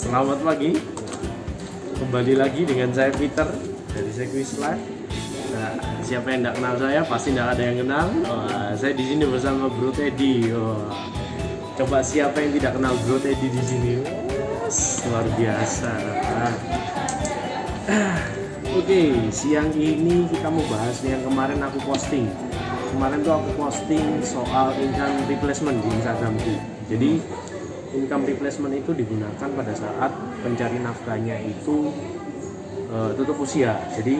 Selamat pagi, kembali lagi dengan saya Peter dari Sequis Live. Nah, siapa yang tidak kenal saya pasti tidak ada yang kenal. Saya di sini bersama Bro Teddy. Coba siapa yang tidak kenal Bro Teddy di sini? Luar biasa. Oke, siang ini kita mau bahas yang kemarin aku posting. Kemarin tuh aku posting soal income replacement di Instagramku. Jadi income replacement itu digunakan pada saat pencari nafkahnya itu tutup usia. Jadi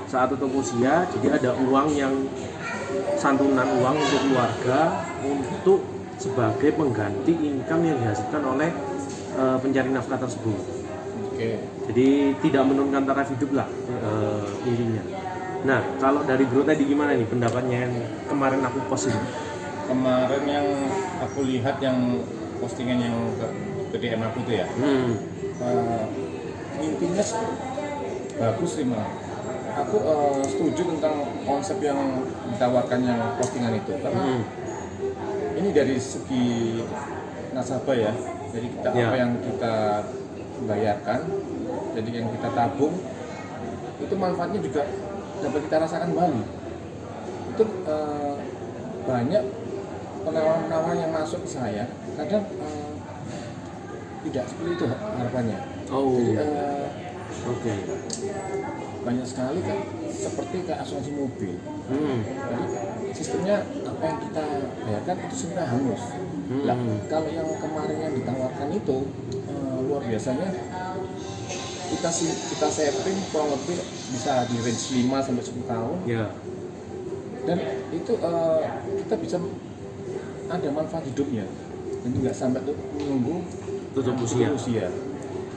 saat tutup usia, jadi ada uang yang santunan uang untuk keluarga untuk sebagai pengganti income yang dihasilkan oleh pencari nafkah tersebut. Oke. Jadi tidak menurunkan taraf hidup lah intinya. Nah, kalau dari Bro tadi gimana nih pendapatnya yang kemarin aku post ini? Kemarin yang aku lihat yang postingan yang ke DM aku tuh ya, intinya bagus sih Mas. Aku setuju tentang konsep yang ditawarkan yang postingan itu karena ini dari segi nasabah ya. Jadi kita apa yang kita bayarkan, jadi yang kita tabung itu manfaatnya juga dapat kita rasakan kembali. Itu banyak penawaran-penawaran yang masuk ke saya kadang tidak seperti itu harapannya. Jadi Oke. banyak sekali kan seperti kayak asuransi mobil. Jadi sistemnya apa yang kita bayarkan itu sebenarnya hangus. Nah, kalau yang kemarin yang ditawarkan itu luar biasanya, kita saving kurang lebih bisa di range 5 sampai 10 tahun. Ya. Dan itu kita bisa ada manfaat hidupnya. Jadi nggak sampai menunggu Tutup usia.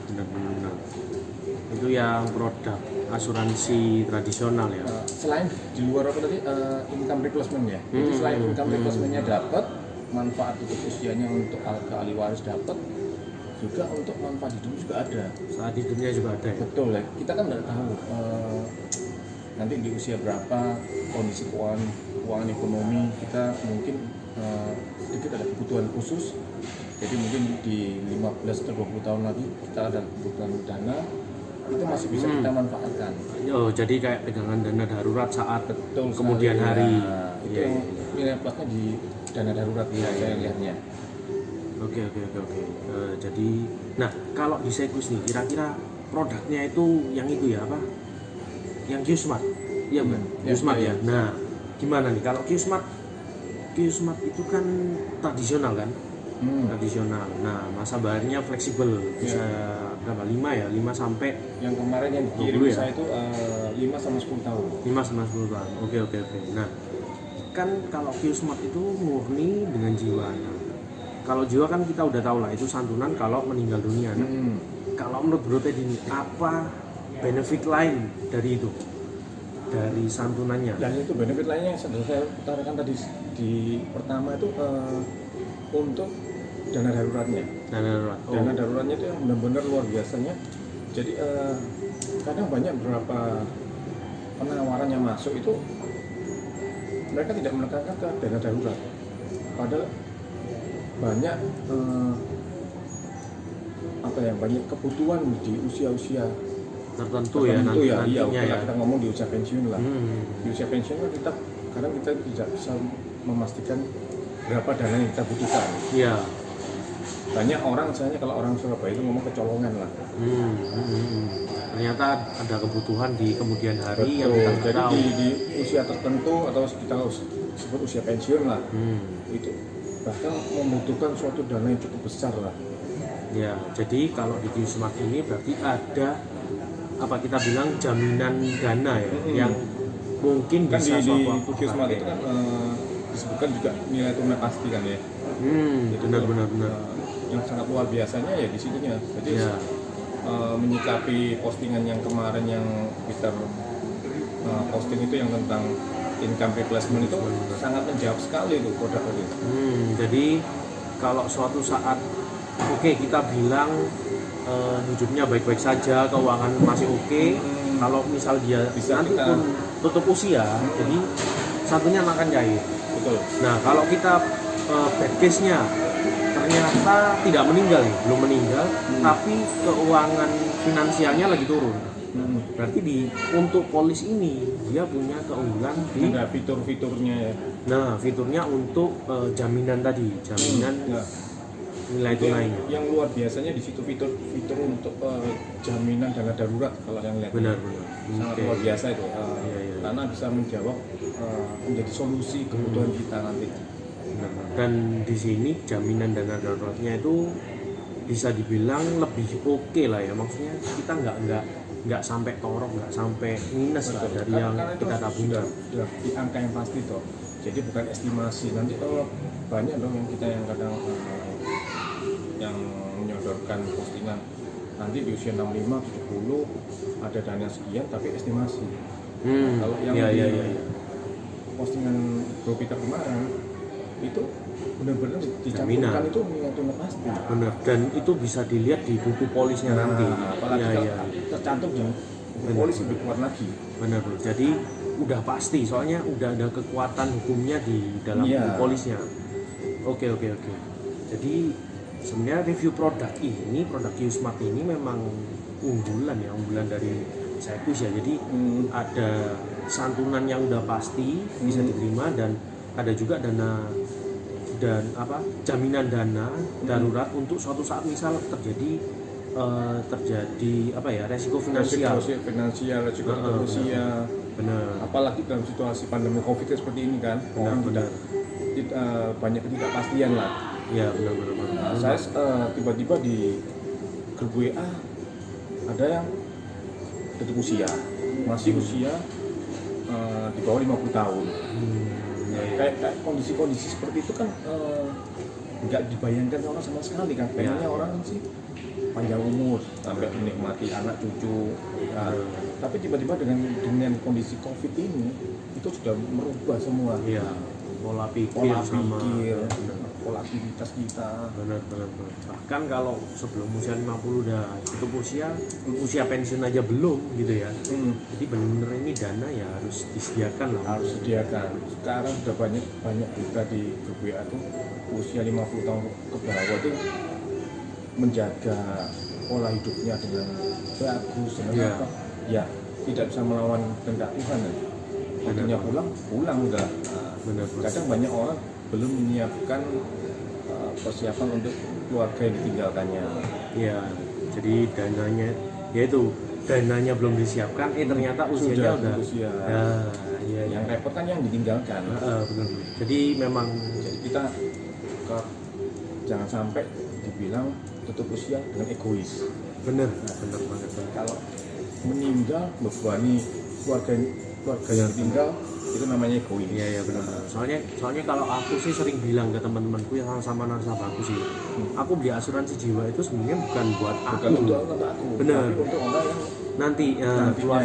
Benar. Itu yang produk asuransi tradisional ya. Selain di luar apa tadi income replacement ya. Jadi selain income replacementnya dapat, manfaat tutup usianya untuk ke ahli waris dapat, juga untuk manfaat hidup juga ada. Saat hidupnya juga ada ya. Betul ya. Kita kan nggak tahu nanti di usia berapa kondisi keuangan ekonomi kita mungkin sedikit ada kebutuhan khusus. Jadi mungkin di 15 atau 20 tahun lagi kita ada kebutuhan dana, itu masih bisa kita manfaatkan. Jadi kayak pegangan dana darurat saat Betul kemudian sekali. hari. Nah, itu yang nilai plusnya di dana darurat saya lihatnya. Oke. Jadi, nah kalau di Sequis nih, kira-kira produknya itu yang itu ya apa? Yang Q-Smart, iya kan? Q-Smart ya. Nah, gimana nih kalau Q-Smart itu kan tradisional kan? Tradisional. Nah, masa bayarnya fleksibel, bisa berapa? 5 sampai yang kemarin yang dikirim ya? saya itu 5 sampai 10 tahun. 5 sampai 10 tahun. Oke. Nah, kan kalau Q-Smart itu murni dengan jiwa. Nah, kalau jiwa kan kita udah tahu lah itu santunan kalau meninggal dunia. Nah, kalau menurut Bro Teddy ini apa benefit lain dari itu? Dari santunannya? Dan itu benefit lainnya yang sudah saya utarakan tadi di pertama itu untuk dana daruratnya. Dana daruratnya itu yang benar-benar luar biasanya. Jadi kadang banyak beberapa penawaran yang masuk itu mereka tidak menekankan ke dana darurat. Padahal banyak banyak kebutuhan di usia-usia tertentu ya nantinya ya. Kita ngomong di usia pensiun lah. Di usia pensiun kan kadang kita tidak bisa memastikan berapa dana yang kita butuhkan. Iya. Banyak orang misalnya kalau orang Surabaya itu ngomong kecolongan lah. Ternyata ada kebutuhan di kemudian hari. Betul. Yang kita tahu. Jadi di usia tertentu atau kita sebut usia pensiun lah, itu bahkan membutuhkan suatu dana yang cukup besar lah. Ya, jadi kalau di Q-Smart ini berarti ada apa kita bilang jaminan dana ya, yang mungkin Kan bisa di suatu waktu Q-Smart itu kan disebutkan juga nilai tunai pasti kan ya. Benar. Yang sangat luar biasanya ya di situnya. Jadi menyikapi postingan yang kemarin yang Peter posting itu yang tentang income replacement itu sangat menjawab sekali itu produk itu. Jadi kalau suatu saat kita bilang hidupnya baik-baik saja, keuangan masih kalau misal dia bisa nanti pun tutup usia, jadi satunya makan cair. Betul. Nah kalau kita bad case-nya ternyata tidak meninggal nih, belum meninggal, tapi keuangan finansialnya lagi turun. Berarti untuk polis ini dia punya keunggulan di ada fitur-fiturnya ya. Nah, fiturnya untuk jaminan tadi, jaminan nilai tunainya. Yang luar biasanya di situ fitur untuk jaminan dana darurat kalau yang lihat. Benar. Sangat luar biasa itu. Karena bisa menjawab menjadi solusi kebutuhan kita nanti. Benar. Dan di sini jaminan dana daruratnya itu bisa dibilang lebih oke lah ya. Maksudnya kita nggak sampai torok, nggak sampai minus lah dari yang kita tabungkan. Di angka yang pasti toh. Jadi bukan estimasi. Nanti kalau banyak dong yang kadang yang menyodorkan postingan nanti di usia 65, 70 ada dana sekian tapi estimasi. Kalau yang postingan Bro Peter kemarin itu benar-benar dicantumkan itu nilai tunai pasti. Benar. Dan itu bisa dilihat di buku polisnya nanti. Apalagi tercantum di buku polis lebih kuat lagi. Benar bro. Jadi udah pasti, soalnya udah ada kekuatan hukumnya di dalam buku polisnya. Oke. Jadi sebenarnya review produk Q-Smart ini memang unggulan dari Secus ya. Jadi ada santunan yang udah pasti bisa diterima, dan ada juga jaminan dana darurat untuk suatu saat misal terjadi resiko finansial, resiko manusia. Benar. Apalagi dalam situasi pandemi Covid seperti ini kan, banyak ketidakpastian lah. Ya benar. Saya tiba-tiba di grup WA ada yang tutup usia, masih usia di bawah 50 tahun. Kayak kondisi-kondisi seperti itu kan nggak dibayangkan orang sama sekali kan. Pengennya orang sih panjang umur sampai menikmati anak cucu. Tapi tiba-tiba dengan kondisi Covid ini itu sudah merubah semua. Iya. Pola pikir, pola aktivitas kita. Benar. Bahkan kalau sebelum usia 50 udah cukup usia pensiun aja belum gitu ya. Jadi benar-benar ini dana ya harus disediakan lah. Harus disediakan. Sekarang sudah banyak berita di grup WA tuh usia 50 tahun ke bawah tuh menjaga pola hidupnya dengan bagus, dengan apa? Ya, tidak bisa melawan kehendak Tuhan. Waktunya pulang udah. Benar. Kadang banyak orang belum menyiapkan persiapan untuk keluarga yang ditinggalkannya. Ya, jadi dananya belum disiapkan, ternyata usianya udah. Yang repot kan yang ditinggalkan. Benar. Jadi memang kita jangan sampai dibilang tutup usia dengan egois. Benar banget. Kalau meninggal membebani keluarga yang ditinggal itu namanya egois. Iya benar. Soalnya kalau aku sih sering bilang ke teman-temanku yang sama nasabahku sih, aku beli asuransi jiwa itu sebenarnya bukan buat aku. Benar. Tapi untuk orang yang nantinya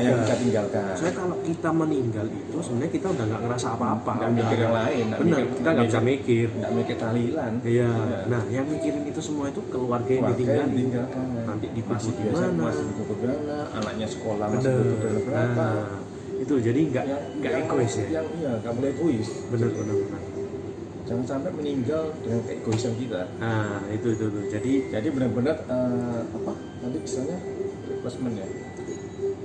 yang kita tinggalkan. Soalnya kalau kita meninggal itu sebenarnya kita udah nggak ngerasa apa-apa. Nggak mikir yang lain. Benar. Kita nggak bisa mikir. Nggak mikir tahlilan. Iya. Nah, yang mikirin itu semua itu keluarga yang ditinggalkan. Nanti masih biasa masih butuh dana, anaknya sekolah masih butuh dana berapa. Itu jadi nggak egois ya. Nggak boleh egois. Benar. Jangan sampai meninggal dengan keegoisan kita. Itu. Jadi benar-benar nanti misalnya replacement ya.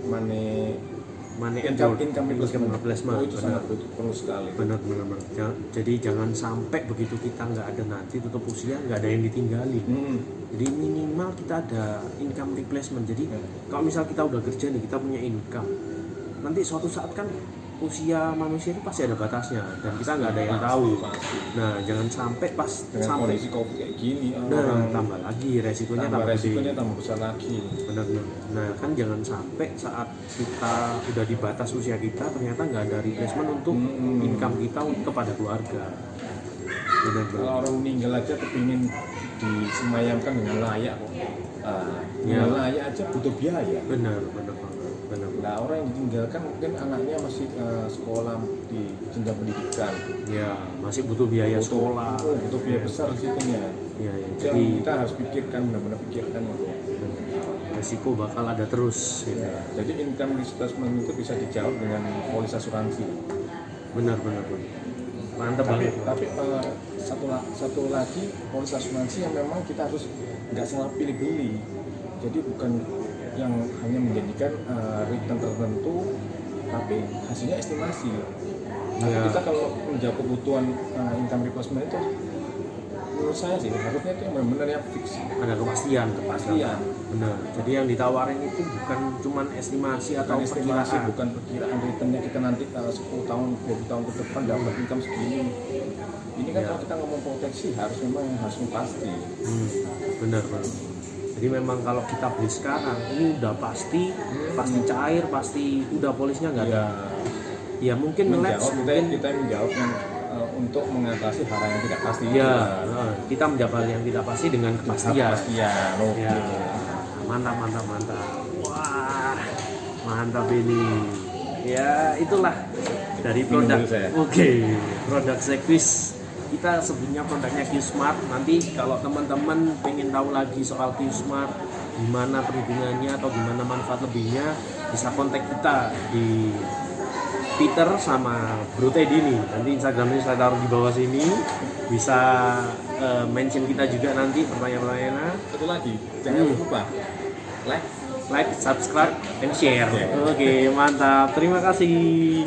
Income replacement. Itu sangat perlu sekali. Benar. Jadi jangan sampai begitu kita nggak ada nanti tutup usia nggak ada yang ditinggali. Jadi minimal kita ada income replacement. Jadi kalau misal kita udah kerja nih, kita punya income, nanti suatu saat kan usia manusia itu pasti ada batasnya dan kita nggak ada yang tahu. Nah, jangan sampai dengan kondisi Covid kayak gini tambah lagi resikonya tambah besar lagi. Benar. Nah, kan jangan sampai saat kita udah di batas usia kita ternyata nggak ada replacement untuk income kita kepada keluarga. Benar. Kalau orang meninggal aja kepingin disemayamkan dengan layak kok. Dengan layak aja butuh biaya. Benar. Nah, orang yang ditinggalkan mungkin anaknya masih sekolah di jenjang pendidikan. Ya, masih butuh biaya sekolah. Butuh biaya besar di situnya. Iya. Jadi kita harus pikirkan, benar-benar pikirkan itu. Resiko bakal ada terus. Ya. Jadi income replacement itu bisa dijawab dengan polis asuransi. Benar. Mantap tapi, banget. tapi satu lagi polis asuransi yang memang kita harus nggak salah pilih beli. Jadi bukan yang hanya menjadikan return tertentu, tapi hasilnya estimasi. Tapi Ya. kita kalau menjawab kebutuhan income replacement itu, menurut saya sih harusnya itu yang benar-benar yang fix. Ada kepastian. Kepastian. Benar. Jadi yang ditawarin itu bukan cuman estimasi atau Bukan estimasi, perkiraan. bukan perkiraan returnnya kita nanti 10 tahun, 20 tahun ke depan dapat income segini. Ini kan Ya. kalau kita ngomong proteksi harus memang yang harus pasti. Benar. Jadi memang kalau kita beli sekarang ini udah pasti cair, pasti udah polisnya nggak ada. Ya mungkin nge-lapse, Menjawab mungkin kita menjawab yang untuk mengatasi hal yang tidak pasti. ya kita menjawab yang tidak pasti dengan kepastian. Kepastian. Oke. Ya, mantap. Wah, mantap ini. Ya, itulah dari produk. dulu saya. Oke, produk Sequis. Kita sebutnya produknya Q-Smart. Nanti kalau teman-teman pengen tahu lagi soal Q-Smart, gimana perhitungannya atau gimana manfaat lebihnya, bisa kontak kita di Peter sama Bro Teddy nih. Nanti Instagramnya saya taruh di bawah sini. Bisa mention kita juga nanti pertanyaan-pertanyaan. Satu lagi, jangan lupa like. Like, subscribe, and share. Oke, mantap. Terima kasih.